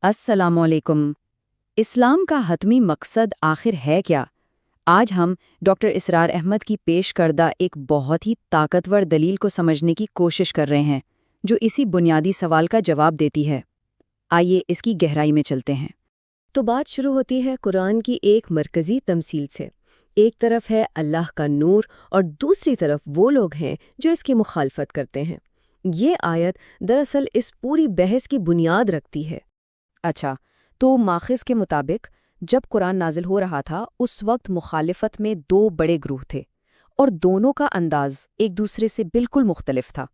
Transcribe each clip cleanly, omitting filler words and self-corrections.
السلام علیکم۔ اسلام کا حتمی مقصد آخر ہے کیا؟ آج ہم ڈاکٹر اسرار احمد کی پیش کردہ ایک بہت ہی طاقتور دلیل کو سمجھنے کی کوشش کر رہے ہیں جو اسی بنیادی سوال کا جواب دیتی ہے۔ آئیے اس کی گہرائی میں چلتے ہیں۔ تو بات شروع ہوتی ہے قرآن کی ایک مرکزی تمثیل سے۔ ایک طرف ہے اللہ کا نور اور دوسری طرف وہ لوگ ہیں جو اس کی مخالفت کرتے ہیں۔ یہ آیت دراصل اس پوری بحث کی بنیاد رکھتی ہے۔ اچھا، تو ماخذ کے مطابق جب قرآن نازل ہو رہا تھا اس وقت مخالفت میں دو بڑے گروہ تھے اور دونوں کا انداز ایک دوسرے سے بالکل مختلف تھا۔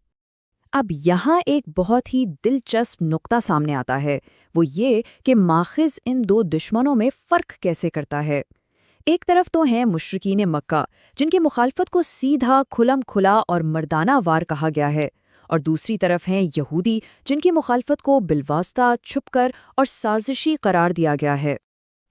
اب یہاں ایک بہت ہی دلچسپ نقطہ سامنے آتا ہے، وہ یہ کہ ماخذ ان دو دشمنوں میں فرق کیسے کرتا ہے۔ ایک طرف تو ہیں مشرکین مکہ جن کی مخالفت کو سیدھا کھلم کھلا اور مردانہ وار کہا گیا ہے، اور دوسری طرف ہیں یہودی جن کی مخالفت کو بالواسطہ چھپ کر اور سازشی قرار دیا گیا ہے۔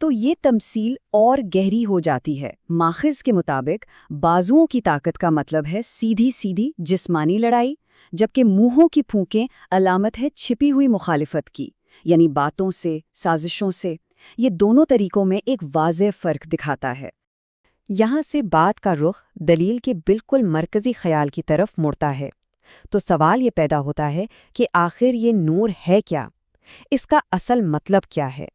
تو یہ تمثیل اور گہری ہو جاتی ہے۔ ماخذ کے مطابق بازوؤں کی طاقت کا مطلب ہے سیدھی سیدھی جسمانی لڑائی، جبکہ منہوں کی پھونکیں علامت ہے چھپی ہوئی مخالفت کی، یعنی باتوں سے، سازشوں سے۔ یہ دونوں طریقوں میں ایک واضح فرق دکھاتا ہے۔ یہاں سے بات کا رخ دلیل کے بالکل مرکزی خیال کی طرف مڑتا ہے۔ تو سوال یہ پیدا ہوتا ہے کہ آخر یہ نور ہے کیا؟ اس کا اصل مطلب کیا ہے؟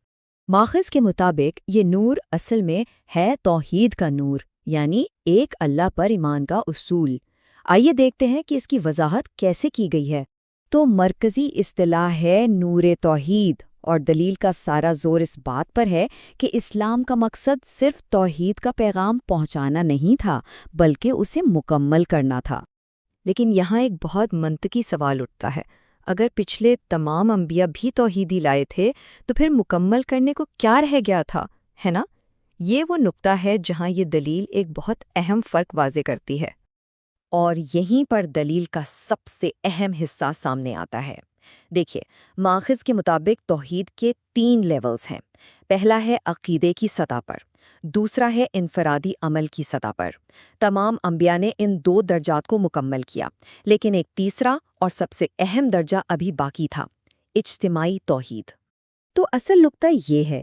ماخذ کے مطابق یہ نور اصل میں ہے توحید کا نور، یعنی ایک اللہ پر ایمان کا اصول۔ آئیے دیکھتے ہیں کہ اس کی وضاحت کیسے کی گئی ہے۔ تو مرکزی اصطلاح ہے نور توحید، اور دلیل کا سارا زور اس بات پر ہے کہ اسلام کا مقصد صرف توحید کا پیغام پہنچانا نہیں تھا بلکہ اسے مکمل کرنا تھا۔ لیکن یہاں ایک بہت منطقی سوال اٹھتا ہے، اگر پچھلے تمام انبیاء بھی توحیدی لائے تھے تو پھر مکمل کرنے کو کیا رہ گیا تھا، ہے نا؟ یہ وہ نقطہ ہے جہاں یہ دلیل ایک بہت اہم فرق واضح کرتی ہے۔ اور یہیں پر دلیل کا سب سے اہم حصہ سامنے آتا ہے۔ دیکھیے، ماخذ کے مطابق توحید کے 3 لیولز ہیں۔ پہلا ہے عقیدے کی سطح پر، دوسرا ہے انفرادی عمل کی سطح پر۔ تمام انبیاء نے ان 2 درجات کو مکمل کیا، لیکن ایک تیسرا اور سب سے اہم درجہ ابھی باقی تھا، اجتماعی توحید۔ تو اصل نقطہ یہ ہے،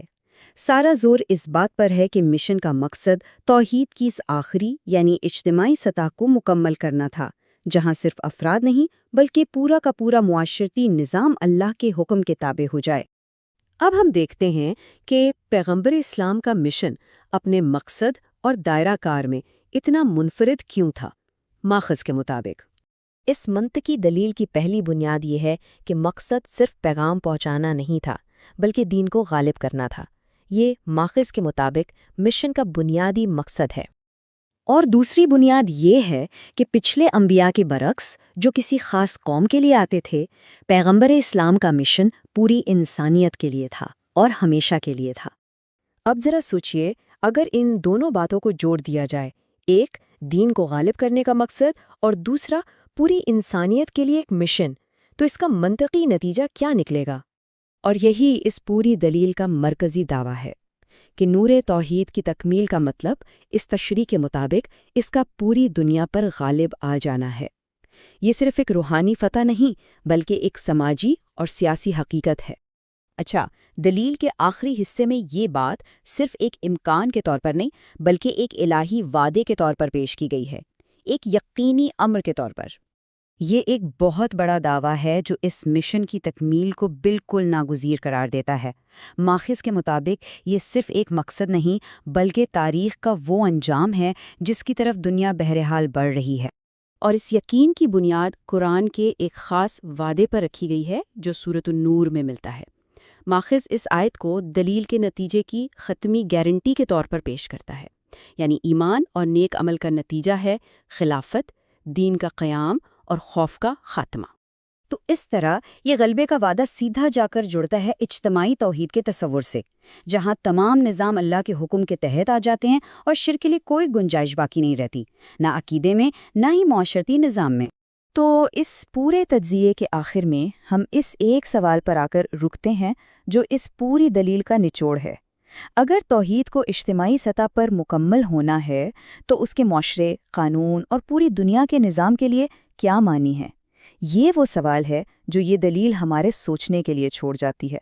سارا زور اس بات پر ہے کہ مشن کا مقصد توحید کی اس آخری یعنی اجتماعی سطح کو مکمل کرنا تھا، جہاں صرف افراد نہیں بلکہ پورا کا پورا معاشرتی نظام اللہ کے حکم کے تابع ہو جائے۔ اب ہم دیکھتے ہیں کہ پیغمبر اسلام کا مشن اپنے مقصد اور دائرہ کار میں اتنا منفرد کیوں تھا؟ ماخذ کے مطابق اس منطقی دلیل کی پہلی بنیاد یہ ہے کہ مقصد صرف پیغام پہنچانا نہیں تھا بلکہ دین کو غالب کرنا تھا۔ یہ ماخذ کے مطابق مشن کا بنیادی مقصد ہے۔ اور دوسری بنیاد یہ ہے کہ پچھلے انبیاء کے برعکس جو کسی خاص قوم کے لیے آتے تھے، پیغمبر اسلام کا مشن پوری انسانیت کے لیے تھا اور ہمیشہ کے لیے تھا۔ اب ذرا سوچئے، اگر ان دونوں باتوں کو جوڑ دیا جائے، ایک دین کو غالب کرنے کا مقصد اور دوسرا پوری انسانیت کے لیے ایک مشن، تو اس کا منطقی نتیجہ کیا نکلے گا؟ اور یہی اس پوری دلیل کا مرکزی دعویٰ ہے کہ نور توحید کی تکمیل کا مطلب اس تشریح کے مطابق اس کا پوری دنیا پر غالب آ جانا ہے۔ یہ صرف ایک روحانی فتح نہیں بلکہ ایک سماجی اور سیاسی حقیقت ہے۔ اچھا، دلیل کے آخری حصے میں یہ بات صرف ایک امکان کے طور پر نہیں بلکہ ایک الہی وعدے کے طور پر پیش کی گئی ہے، ایک یقینی امر کے طور پر۔ یہ ایک بہت بڑا دعویٰ ہے جو اس مشن کی تکمیل کو بالکل ناگزیر قرار دیتا ہے۔ ماخذ کے مطابق یہ صرف ایک مقصد نہیں بلکہ تاریخ کا وہ انجام ہے جس کی طرف دنیا بہرحال بڑھ رہی ہے۔ اور اس یقین کی بنیاد قرآن کے ایک خاص وعدے پر رکھی گئی ہے جو سورۃ النور میں ملتا ہے۔ ماخذ اس آیت کو دلیل کے نتیجے کی ختمی گارنٹی کے طور پر پیش کرتا ہے، یعنی ایمان اور نیک عمل کا نتیجہ ہے خلافت، دین کا قیام اور خوف کا خاتمہ۔ تو اس طرح یہ غلبے کا وعدہ سیدھا جا کر جڑتا ہے اجتماعی توحید کے تصور سے، جہاں تمام نظام اللہ کے حکم کے تحت آ جاتے ہیں اور شرک کے لیے کوئی گنجائش باقی نہیں رہتی، نہ عقیدے میں نہ ہی معاشرتی نظام میں۔ تو اس پورے تجزیے کے آخر میں ہم اس ایک سوال پر آ کر رکتے ہیں جو اس پوری دلیل کا نچوڑ ہے۔ اگر توحید کو اجتماعی سطح پر مکمل ہونا ہے تو اس کے معاشرے، قانون اور پوری دنیا کے نظام کے لیے کیا معنی ہے؟ یہ وہ سوال ہے جو یہ دلیل ہمارے سوچنے کے لیے چھوڑ جاتی ہے۔